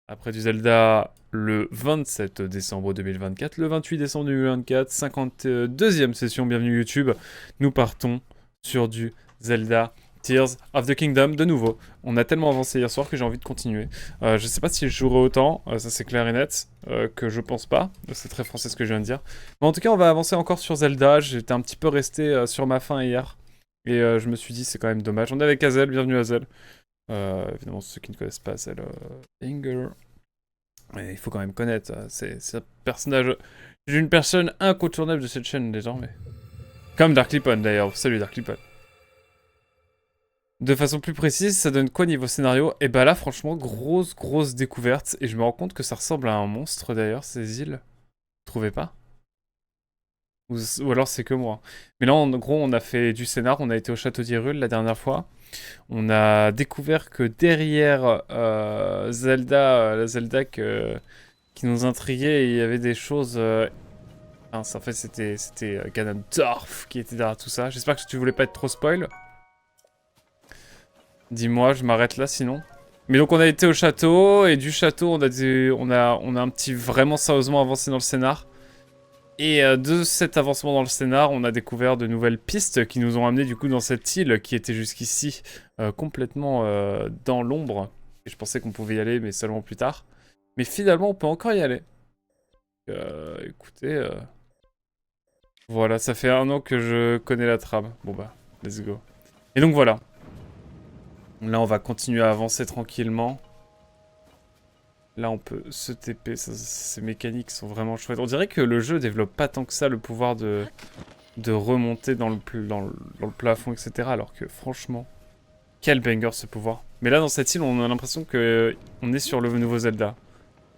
Après du Zelda le 27 décembre 2024, le 28 décembre 2024, 52e session, bienvenue YouTube. Nous partons sur du Zelda Tears of the Kingdom de nouveau. On a tellement avancé hier soir que j'ai envie de continuer. Je sais pas si je jouerai autant, ça c'est clair et net, que je pense pas. C'est très français ce que je viens de dire. Mais en tout cas, on va avancer encore sur Zelda. J'étais un petit peu resté sur ma faim hier. Et je me suis dit, c'est quand même dommage. On est avec Hazel, bienvenue Hazel. Évidemment, ceux qui ne connaissent pas Hazel, Inger. Et il faut quand même connaître, c'est un personnage, une personne incontournable de cette chaîne désormais. Comme Dark Lippon d'ailleurs, salut Dark Lippon. De façon plus précise, ça donne quoi niveau scénario? Et bah là franchement, grosse découverte, et je me rends compte que ça ressemble à un monstre d'ailleurs, ces îles. Vous trouvez pas? Ou alors c'est que moi. Mais là en gros on a fait du scénar, on a été au château d'Hyrule la dernière fois. On a découvert que derrière Zelda, la Zelda qui nous intriguait, il y avait des choses. En fait, c'était Ganondorf qui était derrière tout ça. J'espère que tu voulais pas être trop spoil. Dis-moi, je m'arrête là sinon. Mais donc on a été au château et du château on a un petit vraiment sérieusement avancé dans le scénar. Et de cet avancement dans le scénar, on a découvert de nouvelles pistes qui nous ont amené du coup dans cette île qui était jusqu'ici complètement dans l'ombre. Et je pensais qu'on pouvait y aller, mais seulement plus tard. Mais finalement, on peut encore y aller. Écoutez, voilà, ça fait 1 an que je connais la trame. Bon bah, let's go. Et donc voilà. Là, on va continuer à avancer tranquillement. Là, on peut se TP. Ces mécaniques sont vraiment chouettes. On dirait que le jeu développe pas tant que ça le pouvoir de remonter dans le plafond, etc. Alors que franchement, quel banger ce pouvoir. Mais là, dans cette île, on a l'impression que on est sur le nouveau Zelda.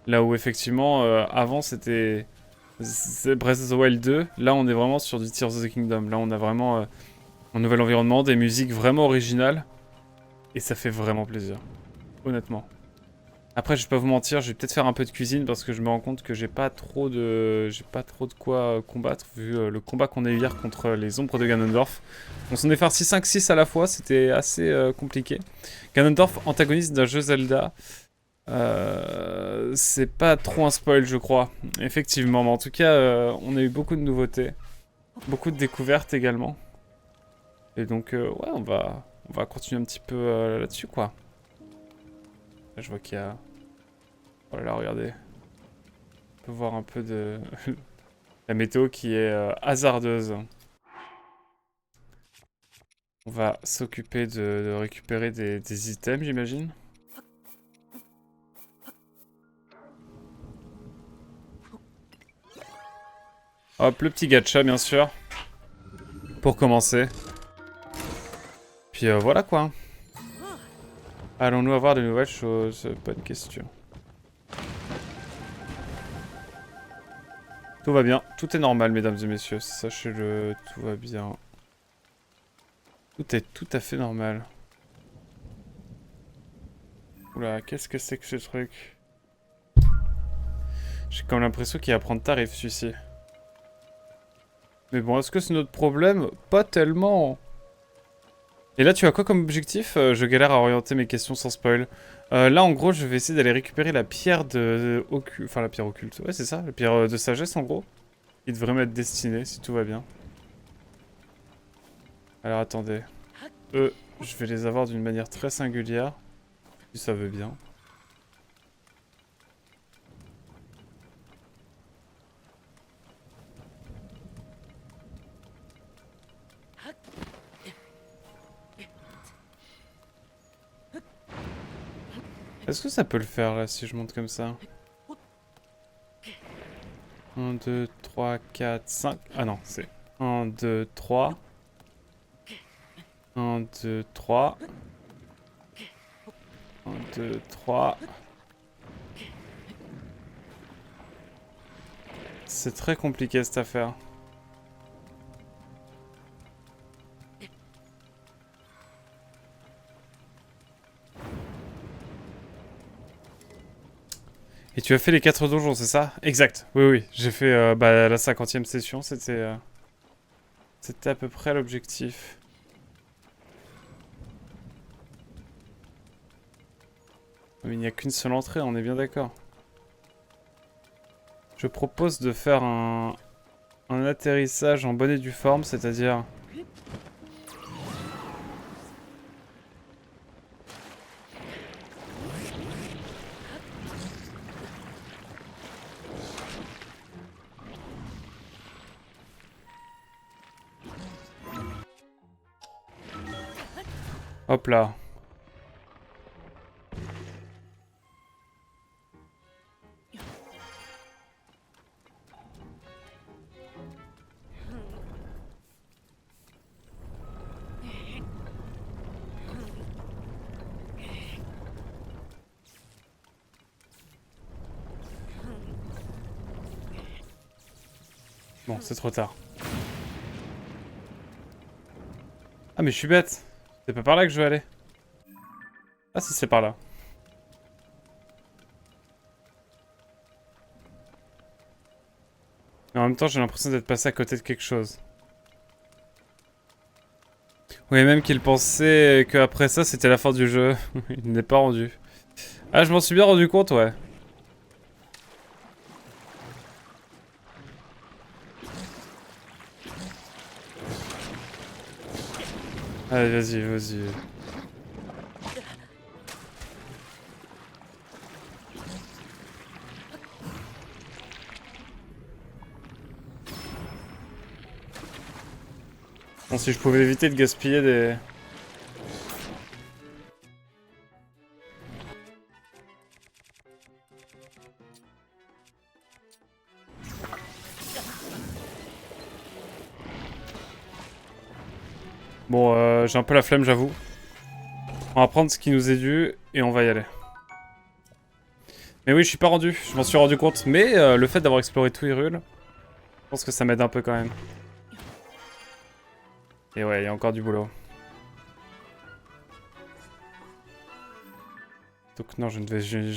Là où effectivement, avant, c'était Breath of the Wild 2. Là, on est vraiment sur du Tears of the Kingdom. Là, on a vraiment un nouvel environnement, des musiques vraiment originales. Et ça fait vraiment plaisir. Honnêtement. Après, je vais pas vous mentir, je vais peut-être faire un peu de cuisine parce que je me rends compte que j'ai pas trop de quoi combattre vu le combat qu'on a eu hier contre les ombres de Ganondorf. On s'en est farci 5-6 à la fois, c'était assez compliqué. Ganondorf, antagoniste d'un jeu Zelda. C'est pas trop un spoil, je crois. Effectivement, mais en tout cas, on a eu beaucoup de nouveautés. Beaucoup de découvertes également. Et donc, ouais, on va continuer un petit peu là-dessus, quoi. Là, je vois qu'il y a... Oh là là, regardez. On peut voir un peu de... la météo qui est hasardeuse. On va s'occuper de récupérer des items, j'imagine. Hop, le petit gacha, bien sûr. Pour commencer. Puis voilà, quoi. Allons-nous avoir de nouvelles choses? Bonne question. Tout va bien. Tout est normal, mesdames et messieurs. Sachez-le, tout va bien. Tout est tout à fait normal. Oula, qu'est-ce que c'est que ce truc? J'ai comme l'impression qu'il va prendre tarif, celui-ci. Mais bon, est-ce que c'est notre problème? Pas tellement. Et là, tu as quoi comme objectif? Je galère à orienter mes questions sans spoil. Là, en gros, je vais essayer d'aller récupérer la pierre Enfin, la pierre occulte. Ouais, c'est ça, la pierre de sagesse, en gros. Il devrait m'être destiné, si tout va bien. Alors, attendez. Je vais les avoir d'une manière très singulière. Si ça veut bien. Est-ce que ça peut le faire, là, si je monte comme ça? 1, 2, 3, 4, 5... Ah non, c'est 1, 2, 3... 1, 2, 3... 1, 2, 3... C'est très compliqué, cette affaire. Et tu as fait les 4 donjons, c'est ça? Exact. Oui, oui. J'ai fait la 50e session. C'était à peu près l'objectif. Mais il n'y a qu'une seule entrée, on est bien d'accord. Je propose de faire un atterrissage en bonne et due forme, c'est-à-dire... Hop là. Bon, c'est trop tard. Ah mais je suis bête. C'est pas par là que je veux aller. Ah si, c'est par là. Mais en même temps, j'ai l'impression d'être passé à côté de quelque chose. Oui, même qu'il pensait qu'après ça, c'était la fin du jeu. Il n'est pas rendu. Ah, je m'en suis bien rendu compte, ouais. Allez, vas-y, vas-y. Bon, si je pouvais éviter de gaspiller des... Bon, j'ai un peu la flemme, j'avoue. On va prendre ce qui nous est dû et on va y aller. Mais oui, je suis pas rendu, je m'en suis rendu compte. Mais le fait d'avoir exploré tout Hyrule, je pense que ça m'aide un peu quand même. Et ouais, il y a encore du boulot. Donc non, je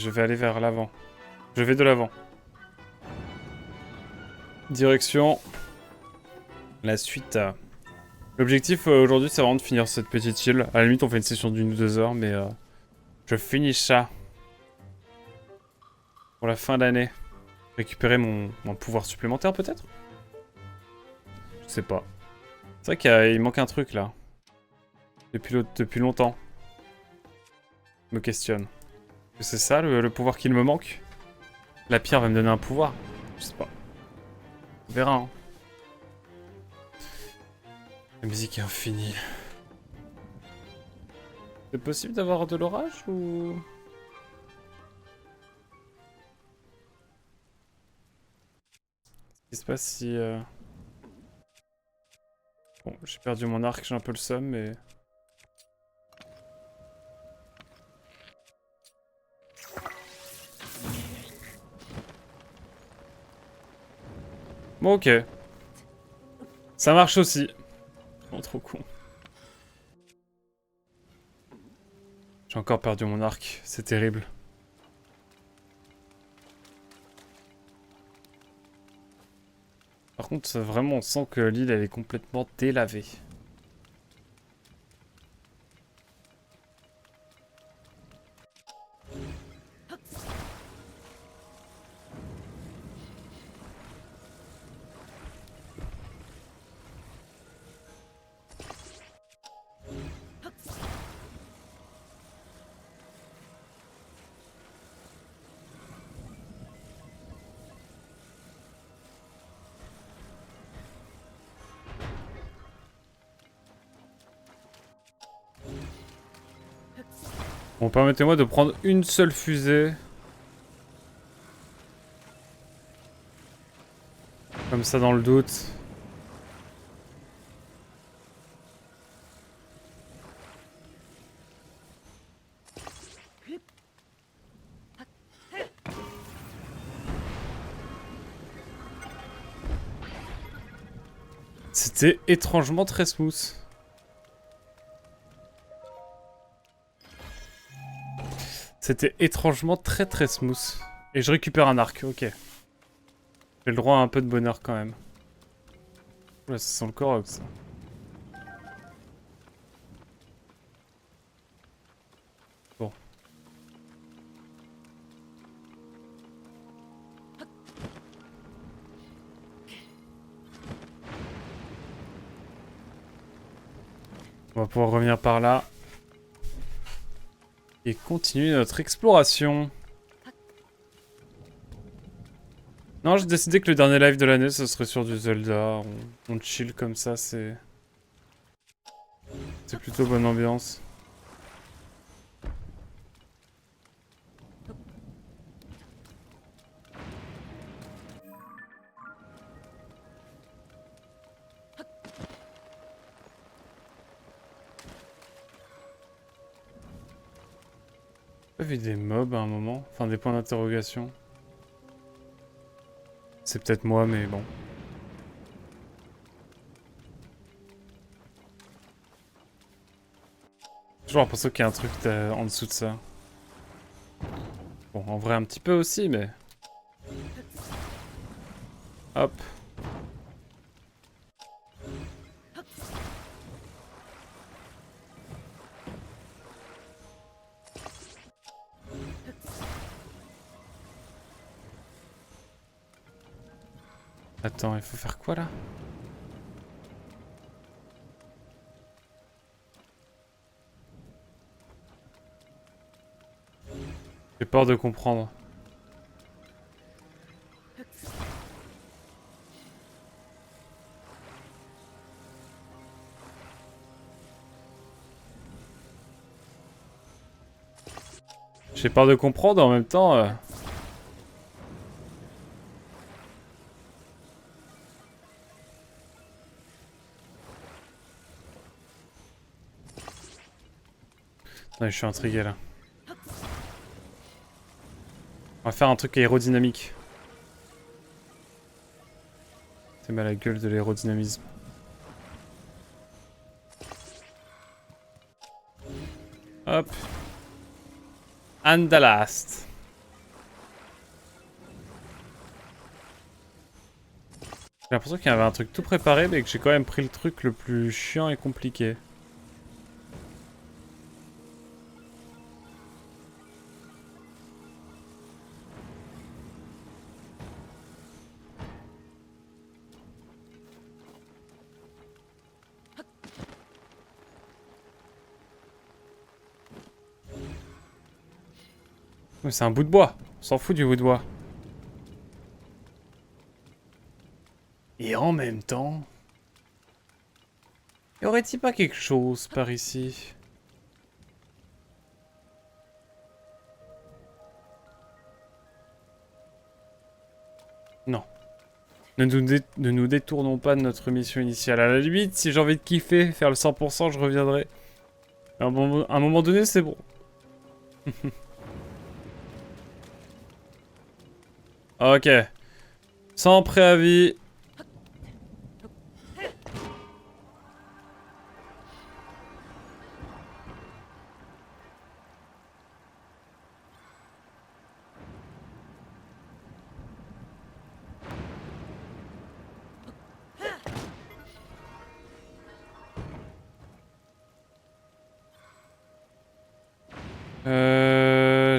vais aller vers l'avant. Je vais de l'avant. Direction la suite. L'objectif aujourd'hui, c'est vraiment de finir cette petite île. À la limite, on fait une session d'1 ou 2 heures, mais je finis ça. Pour la fin d'année. Récupérer mon pouvoir supplémentaire, peut-être? Je sais pas. C'est vrai qu'il manque un truc, là. Depuis longtemps. Je me questionne. C'est ça, le pouvoir qu'il me manque? La pierre va me donner un pouvoir? Je sais pas. On verra, hein. La musique est infinie. C'est possible d'avoir de l'orage ou... Qu'est-ce qui se passe si... Bon, j'ai perdu mon arc, j'ai un peu le seum, mais... Bon, ok. Ça marche aussi. Oh, trop con. J'ai encore perdu mon arc, c'est terrible. Par contre, vraiment, on sent que l'île, elle est complètement délavée. Bon, permettez-moi de prendre une seule fusée. Comme ça, dans le doute. C'était étrangement très smooth. C'était étrangement très smooth. Et je récupère un arc, ok. J'ai le droit à un peu de bonheur quand même. Oula, ça sent le Korok, ça. Bon. On va pouvoir revenir par là. Et continuer notre exploration. Non, j'ai décidé que le dernier live de l'année, ce serait sur du Zelda. On chill comme ça, c'est plutôt bonne ambiance. J'ai vu des mobs à un moment, enfin des points d'interrogation. C'est peut-être moi, mais bon. J'ai toujours l'impression qu'il y a un truc en dessous de ça. Bon, en vrai un petit peu aussi, mais... Hop. Attends, il faut faire quoi là? J'ai peur de comprendre. J'ai peur de comprendre en même temps. Ouais, je suis intrigué là. On va faire un truc aérodynamique. C'est mal à la gueule de l'aérodynamisme. Hop. And the last. J'ai l'impression qu'il y avait un truc tout préparé, mais que j'ai quand même pris le truc le plus chiant et compliqué. Mais c'est un bout de bois. On s'en fout du bout de bois. Et en même temps... Y aurait-il pas quelque chose par ici? Non. Ne nous détournons pas de notre mission initiale. À la limite, si j'ai envie de kiffer, faire le 100%, je reviendrai. À un moment donné, c'est bon. Ok. Sans préavis.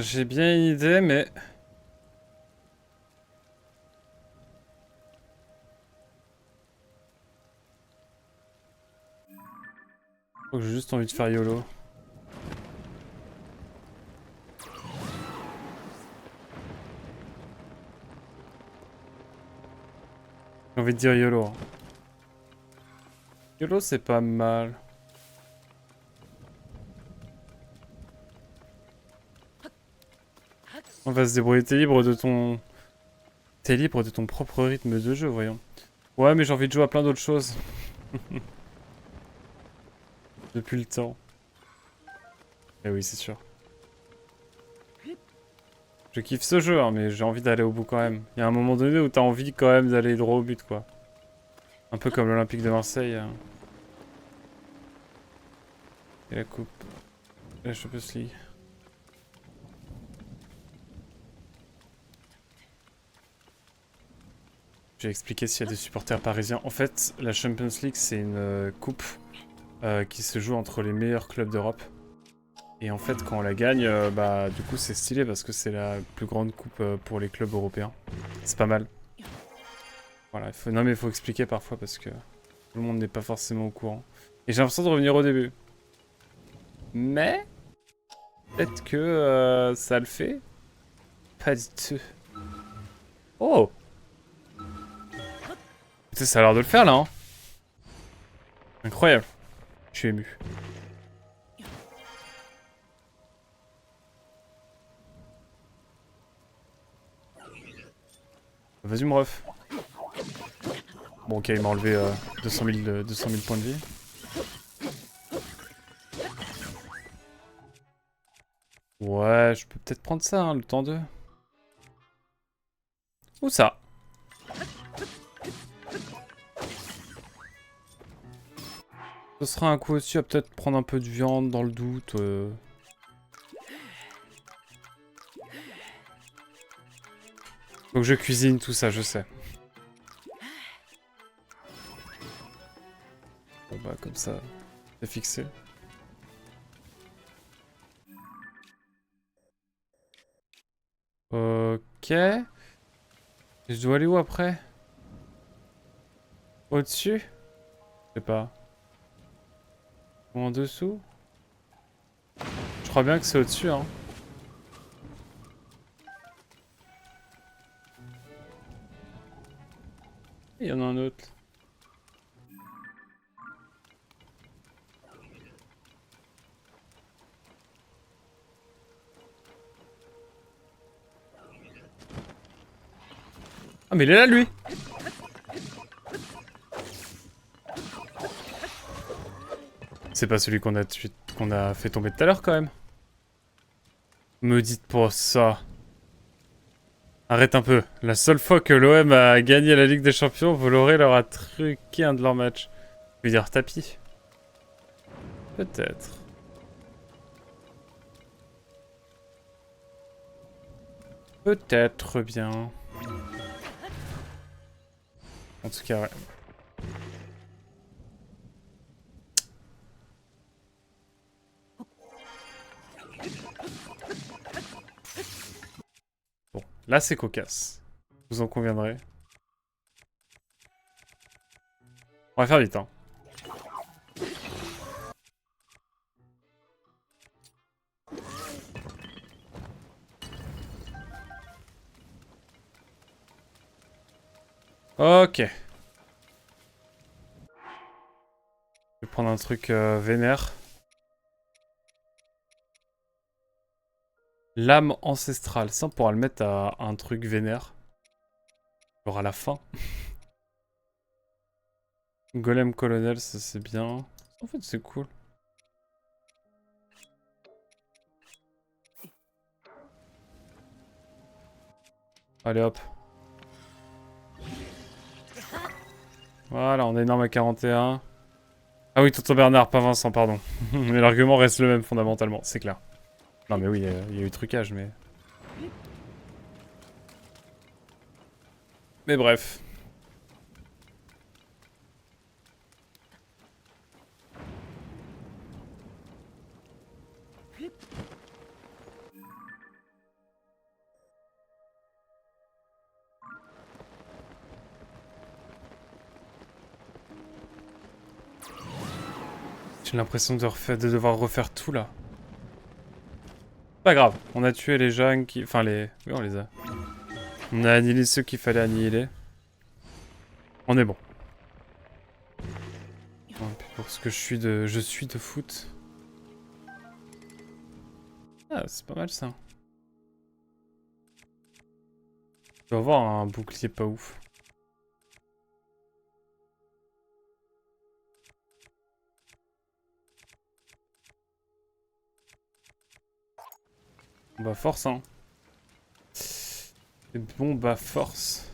J'ai bien une idée, mais... Faut que j'ai juste envie de faire YOLO. J'ai envie de dire YOLO. YOLO, c'est pas mal. On va se débrouiller. T'es libre de ton... T'es libre de ton propre rythme de jeu, voyons. Ouais, mais j'ai envie de jouer à plein d'autres choses. Depuis le temps. Eh oui, c'est sûr. Je kiffe ce jeu, hein, mais j'ai envie d'aller au bout quand même. Il y a un moment donné où t'as envie quand même d'aller droit au but, quoi. Un peu comme l'Olympique de Marseille. Et la coupe. Et la Champions League. J'ai expliqué s'il y a des supporters parisiens. En fait, la Champions League, c'est une coupe qui se joue entre les meilleurs clubs d'Europe. Et en fait, quand on la gagne, bah du coup, c'est stylé parce que c'est la plus grande coupe pour les clubs européens. C'est pas mal. Voilà, non mais il faut expliquer parfois parce que tout le monde n'est pas forcément au courant. Et j'ai l'impression de revenir au début. Mais peut-être que ça le fait. Pas du tout. Oh! Putain, ça a l'air de le faire là, hein. Incroyable. Je suis ému. Vas-y, mon ref. Bon, ok, il m'a enlevé 200 000 points de vie. Ouais, je peux peut-être prendre ça, hein, le temps de... Ou ça. Ce sera un coup aussi à peut-être prendre un peu de viande dans le doute. Faut que je cuisine tout ça, je sais. Bon bah comme ça, c'est fixé. Ok. Et je dois aller où après? Au-dessus? Je sais pas. Ou en dessous? Je crois bien que c'est au-dessus, hein. Il y en a un autre. Ah mais il est là lui! C'est pas celui qu'on a fait tomber tout à l'heure quand même. Me dites pas ça. Arrête un peu. La seule fois que l'OM a gagné la Ligue des Champions, Bolloré leur a truqué un de leurs matchs. Je veux dire tapis. Peut-être. Peut-être bien. En tout cas, ouais. Bon, là c'est cocasse. Vous en conviendrez. On va faire vite, hein. Ok. Je vais prendre un truc vénère. Lame ancestrale. Ça, on pourra le mettre à un truc vénère. Genre à la fin. Golem colonel, ça c'est bien. En fait, c'est cool. Allez hop. Voilà, on est énorme à 41. Ah oui, tonton Bernard, pas Vincent, pardon. Mais l'argument reste le même fondamentalement, c'est clair. Non mais oui, il y a eu trucage, mais... Mais bref. J'ai l'impression de devoir refaire tout là. Pas grave, on a tué les gens qui... Enfin les... Oui, on les a. On a annihilé ceux qu'il fallait annihiler. On est bon. Pour ce que je suis de foot. Ah, c'est pas mal ça. Je dois avoir un bouclier pas ouf. Bah force hein. C'est bon bah force.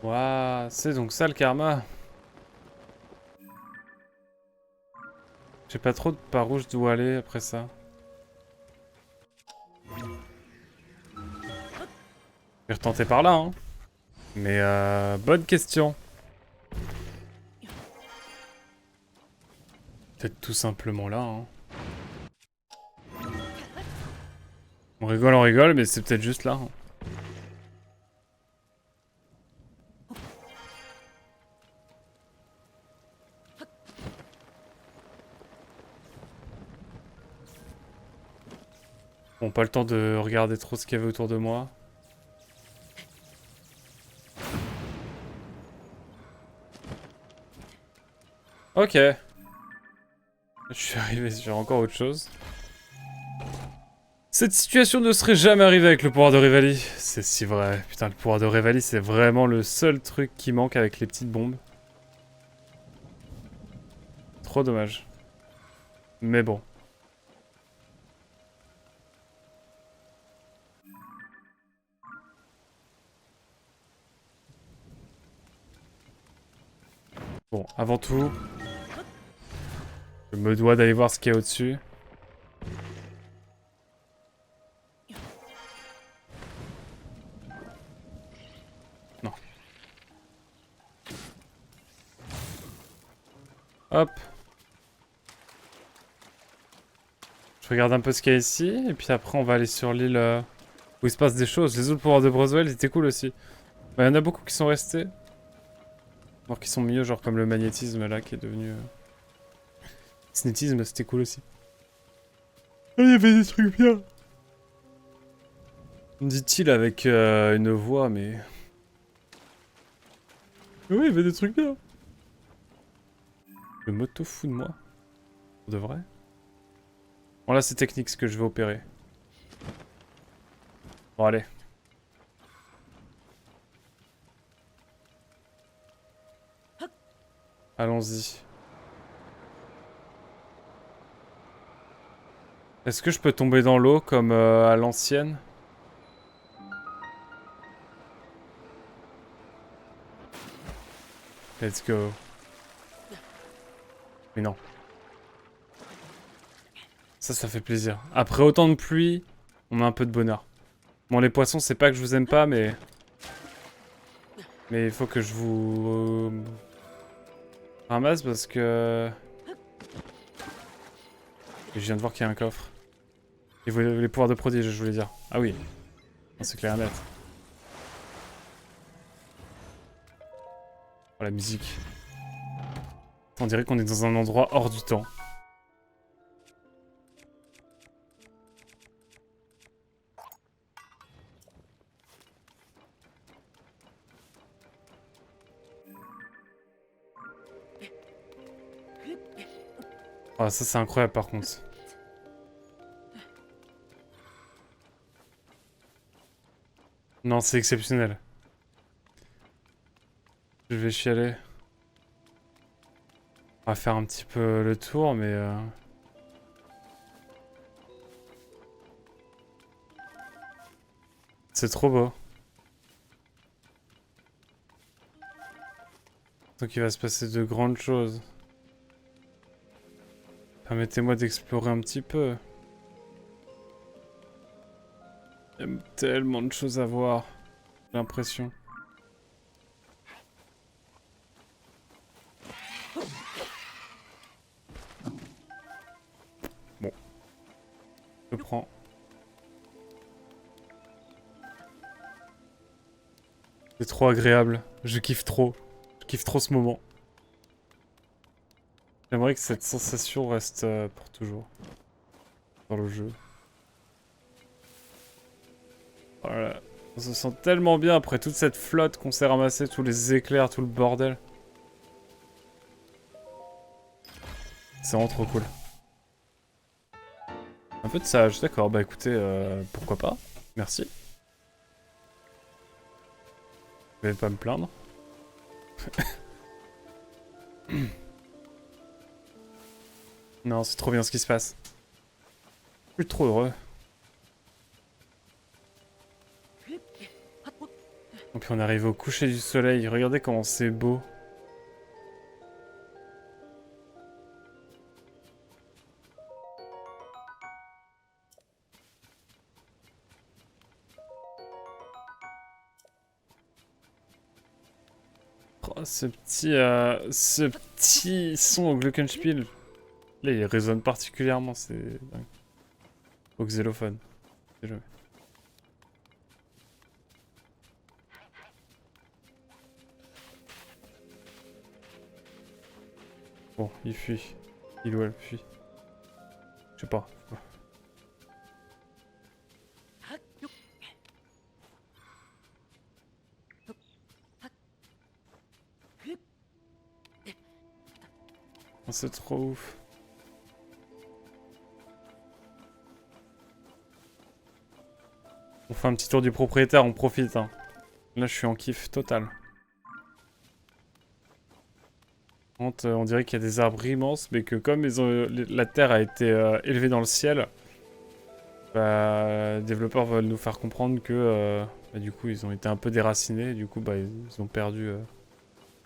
Waouh, c'est donc ça le karma. J'ai pas trop de par où je dois aller après ça. Je vais retenter par là hein. Mais bonne question. Peut-être tout simplement là hein. On rigole, mais c'est peut-être juste là. Hein. Bon, pas le temps de regarder trop ce qu'il y avait autour de moi. Ok. Je suis arrivé sur encore autre chose. Cette situation ne serait jamais arrivée avec le pouvoir de Revali. C'est si vrai. Putain, le pouvoir de Revali, c'est vraiment le seul truc qui manque avec les petites bombes. Trop dommage. Mais bon. Bon, avant tout, je me dois d'aller voir ce qu'il y a au-dessus. Non. Hop. Je regarde un peu ce qu'il y a ici, et puis après on va aller sur l'île où il se passe des choses. Les autres pouvoirs de Broswell étaient cool aussi. Bah, il y en a beaucoup qui sont restés. Alors qui sont mieux, genre comme le magnétisme là qui est devenu... Cinétisme, c'était cool aussi. Ah, il y avait des trucs bien. Dit-il avec une voix, mais... Oui, il y avait des trucs bien. Le moto fout de moi. Pour de vrai. Bon là c'est technique ce que je vais opérer. Bon allez. Allons-y. Est-ce que je peux tomber dans l'eau comme à l'ancienne? Let's go. Mais non. Ça fait plaisir. Après autant de pluie, on a un peu de bonheur. Bon, les poissons, c'est pas que je vous aime pas, mais... Mais il faut que je vous... ramasse parce que... Et je viens de voir qu'il y a un coffre. Et les pouvoirs de prodige, je voulais dire. Ah oui. C'est clair et net. Oh, la musique. On dirait qu'on est dans un endroit hors du temps. Oh, ça c'est incroyable par contre. Non, c'est exceptionnel. Je vais chialer. On va faire un petit peu le tour, mais... C'est trop beau. Donc il va se passer de grandes choses. Permettez-moi d'explorer un petit peu. Il y a tellement de choses à voir. J'ai l'impression. Bon. Je prends. C'est trop agréable. Je kiffe trop. Je kiffe trop ce moment. J'aimerais que cette sensation reste pour toujours. Dans le jeu. Voilà. On se sent tellement bien après toute cette flotte qu'on s'est ramassé, tous les éclairs, tout le bordel. C'est vraiment trop cool. Un peu de sage, d'accord. Bah écoutez, pourquoi pas. Merci. Je vais pas me plaindre. Non, c'est trop bien ce qui se passe. Je suis trop heureux. Et puis on est arrivé au coucher du soleil. Regardez comment c'est beau. Oh, ce petit son au Glockenspiel. Là, il résonne particulièrement, c'est dingue. Au xylophone. C'est jamais. Bon, il fuit. Il ou elle fuit. Je sais pas. Oh, c'est trop ouf. On fait un petit tour du propriétaire, on profite. Hein. Là, je suis en kiff total. On dirait qu'il y a des arbres immenses, mais que comme la terre a été élevée dans le ciel, bah, les développeurs veulent nous faire comprendre que bah, du coup ils ont été un peu déracinés, et du coup bah, ils ont perdu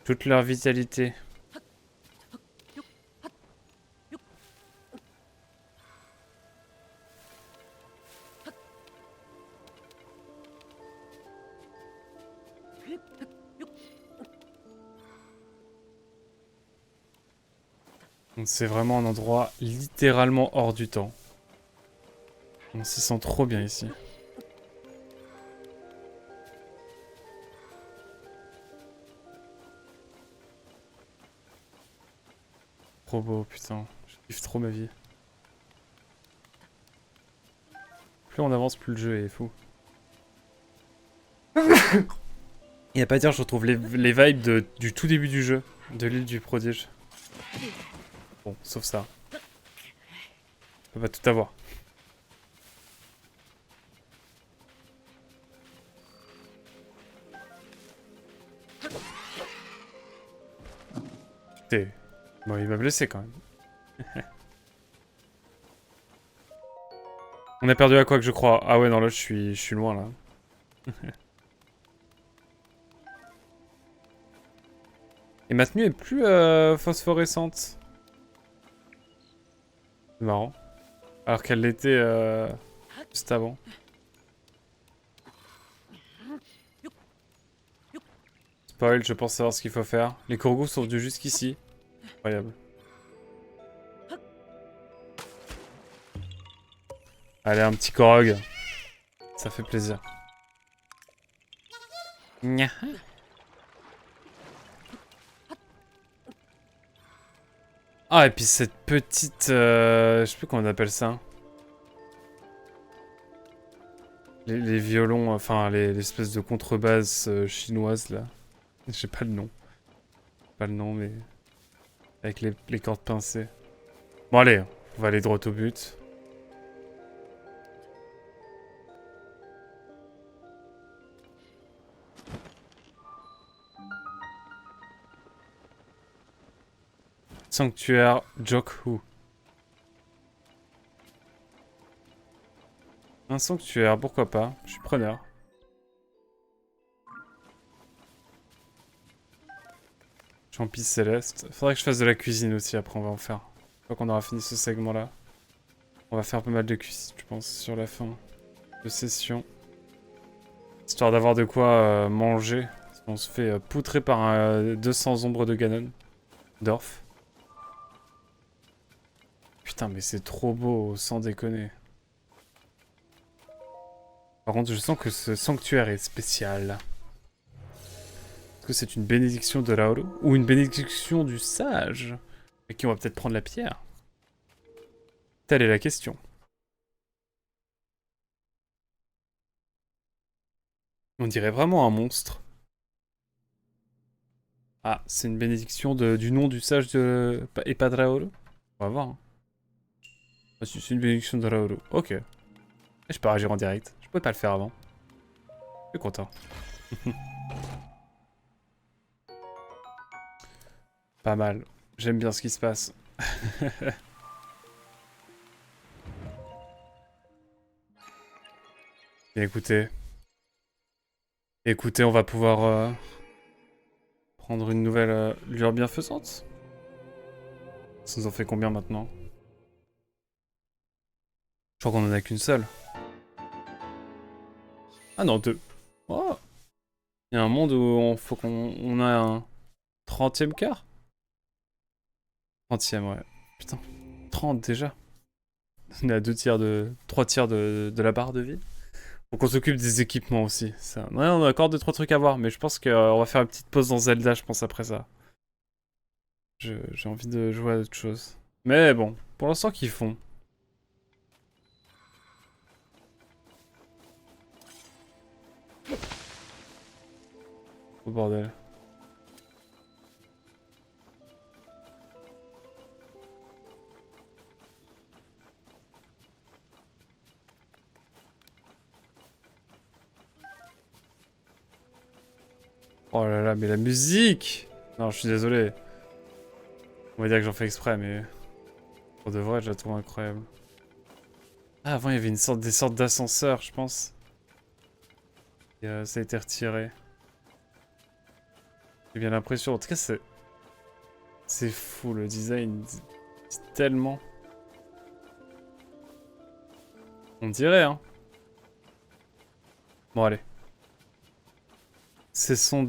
toute leur vitalité. C'est vraiment un endroit littéralement hors du temps. On s'y sent trop bien ici. Trop beau, putain. Je kiffe trop ma vie. Plus on avance, plus le jeu est fou. Et à pas dire, je retrouve les vibes du tout début du jeu, de l'île du prodige. Bon, sauf ça. On va tout avoir. Bon, il m'a blessé quand même. On a perdu à quoi que je crois. Ah ouais, non, là, je suis loin, là. Et ma tenue est plus phosphorescente. C'est marrant. Alors qu'elle l'était juste avant. Spoil, je pense savoir ce qu'il faut faire. Les corgos sont venus jusqu'ici. Incroyable. Allez, un petit korog. Ça fait plaisir. Nya. Ah, et puis cette petite... je sais plus comment on appelle ça. Les violons, enfin, l'espèce de contrebasse chinoise, là. J'ai pas le nom. Pas le nom, mais... Avec les cordes pincées. Bon, allez, on va aller droit au but. Sanctuaire Jokhu. Un sanctuaire, pourquoi pas. Je suis preneur. Champis céleste. Faudrait que je fasse de la cuisine aussi, après on va en faire. Une fois qu'on aura fini ce segment-là. On va faire pas mal de cuisine, je pense, sur la fin de session. Histoire d'avoir de quoi manger. On se fait poutrer par 200 ombres de Ganon. Dorf. Putain, mais c'est trop beau, sans déconner. Par contre, je sens que ce sanctuaire est spécial. Est-ce que c'est une bénédiction de Raoru ou une bénédiction du sage? Et qui on va peut-être prendre la pierre. Telle est la question. On dirait vraiment un monstre. Ah, c'est une bénédiction du nom du sage et pas de Raoru? On va voir. Hein. Ah, si, c'est une bénédiction de Raoru. Ok. Et je peux réagir en direct. Je pouvais pas le faire avant. Je suis content. Pas mal. J'aime bien ce qui se passe. Et écoutez. Écoutez, on va pouvoir prendre une nouvelle lueur bienfaisante. Ça nous en fait combien maintenant? Je crois qu'on en a qu'une seule. Ah non, deux. Oh. Il y a un monde où faut qu'on a un 30e quart? 30e, ouais. Putain, 30 déjà. On est à 3 tiers de la barre de vie. Faut qu'on s'occupe des équipements aussi. Ça. Ouais, on a encore 2-3 trucs à voir, mais je pense qu'on va faire une petite pause dans Zelda, je pense, après ça. J'ai envie de jouer à autre chose. Mais bon, pour l'instant, qu'ils font. Oh bordel. Oh là là, mais la musique! Non, je suis désolé. On va dire que j'en fais exprès, mais... Pour de vrai, je la trouve incroyable. Ah, avant, il y avait des sortes d'ascenseurs, je pense. Et ça a été retiré. J'ai bien l'impression. En tout cas, c'est fou, le design. C'est tellement... On dirait, hein. Bon, allez. Cessons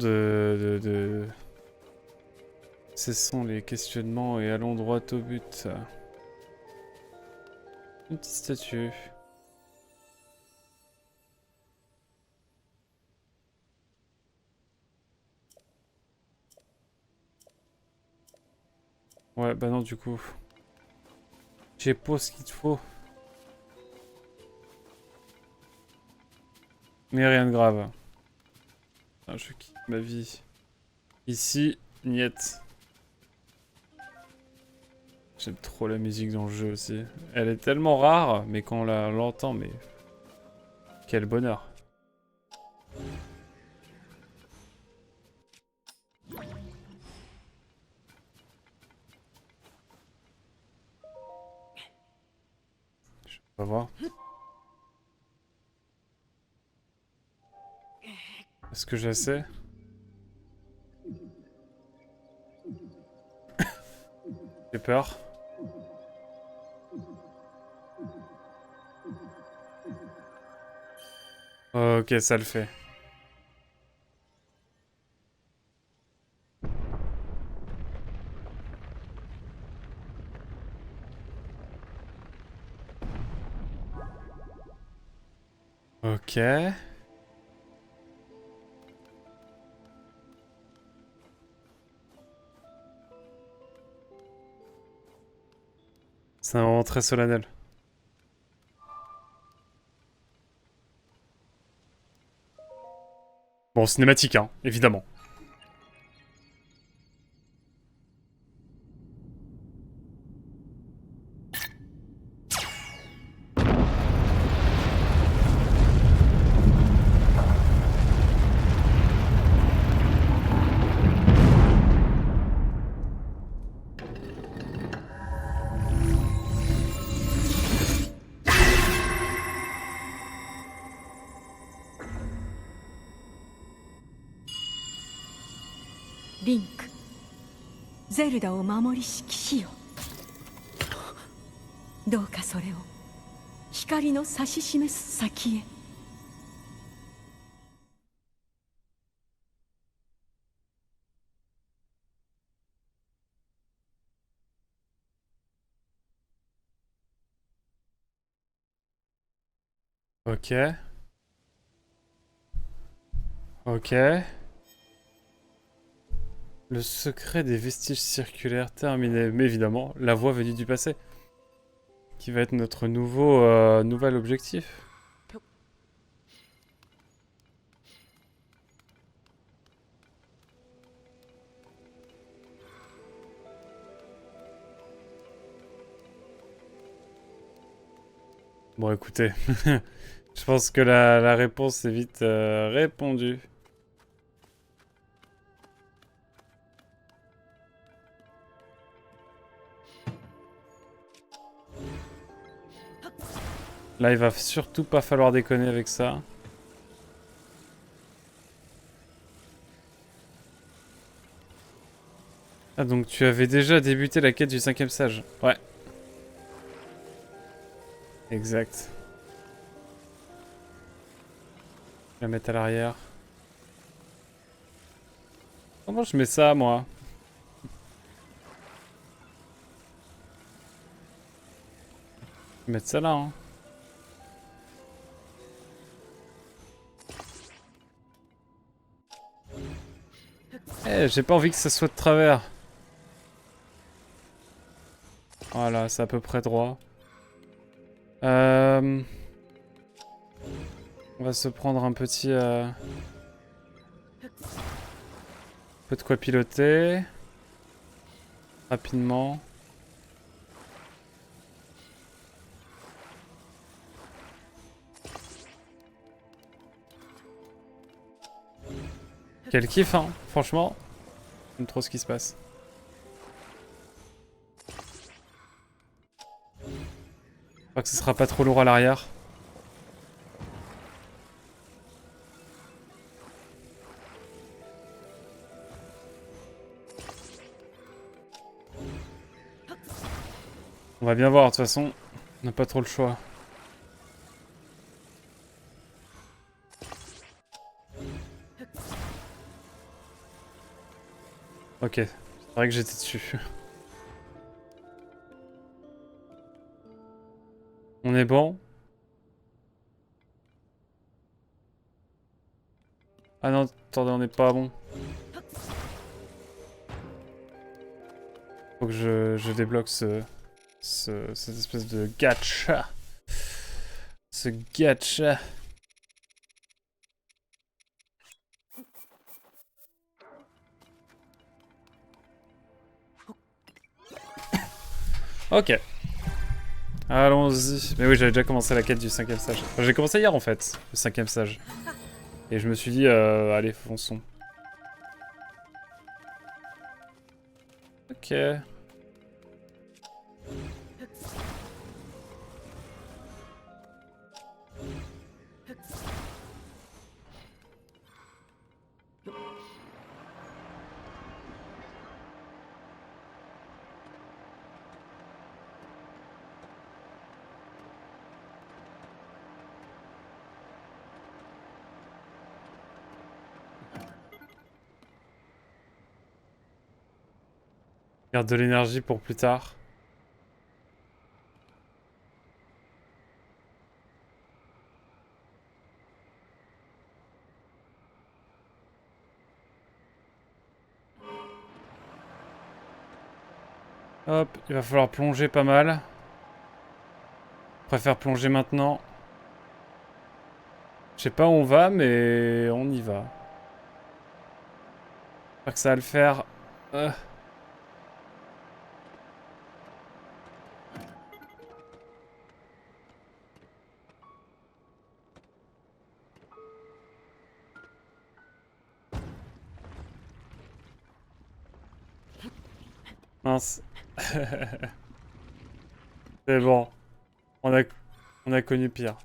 Cessons les questionnements et allons droit au but. Une petite statue. Ouais, bah non, du coup. J'ai pas ce qu'il te faut. Mais rien de grave. Ah, je quitte ma vie. Ici, niet. J'aime trop la musique dans le jeu aussi. Elle est tellement rare, mais quand on l'entend, mais... Quel bonheur. On va voir. Est-ce que j'essaie? J'ai peur. Ok, ça le fait. Ok. C'est un moment très solennel. Bon, cinématique, hein, évidemment. Link, ゼルダを守りし騎士よ。どうかそれを光の指し示す先へ。Ok. Ok. Le secret des vestiges circulaires terminé. Mais évidemment, la voie venue du passé. Qui va être notre nouvel objectif. Bon, écoutez. Je pense que la réponse est vite répondue. Là, il va surtout pas falloir déconner avec ça. Ah, donc tu avais déjà débuté la quête du 5ème sage. Ouais. Exact. Je vais la mettre à l'arrière. Comment je mets ça, moi? Mettre ça là, hein. Eh, j'ai pas envie que ça soit de travers. Voilà, c'est à peu près droit. On va se prendre un petit... peu de quoi piloter. Rapidement. Quel kiff, hein, franchement. J'aime trop ce qui se passe. J'espère que ce sera pas trop lourd à l'arrière. On va bien voir, de toute façon, on n'a pas trop le choix. Ok, c'est vrai que j'étais dessus. On est bon? Ah non, attendez, on n'est pas bon. Faut que je débloque cette espèce de gacha. Ce gacha. Ok. Allons-y. Mais oui, j'avais déjà commencé la quête du 5ème sage. Enfin, j'ai commencé hier en fait, le 5ème sage. Et je me suis dit, allez, fonçons. Ok. Garde de l'énergie pour plus tard. Hop, il va falloir plonger pas mal. Je préfère plonger maintenant. Je sais pas où on va, mais on y va. J'espère que ça va le faire. Mince. C'est bon. On a connu pire.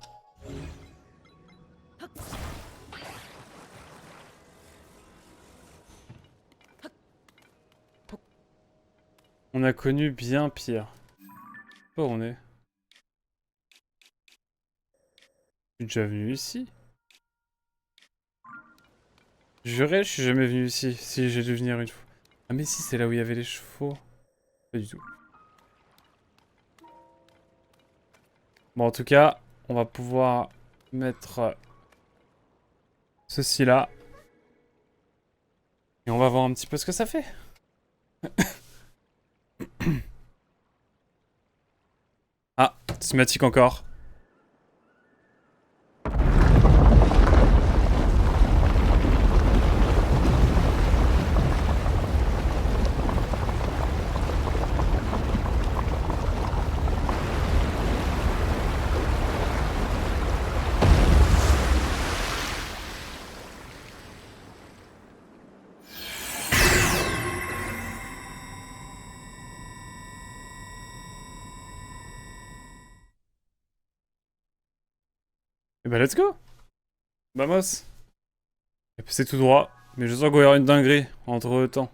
On a connu bien pire. Où on est? Je suis déjà venu ici? Juré, je suis jamais venu ici. Si, j'ai dû venir une fois. Ah mais si, c'est là où il y avait les chevaux. Pas du tout. Bon, en tout cas, on va pouvoir mettre ceci là. Et on va voir un petit peu ce que ça fait. Ah, cinématique encore. Et bah let's go. Vamos. C'est tout droit. Mais je sens qu'il va y avoir une dinguerie entre temps.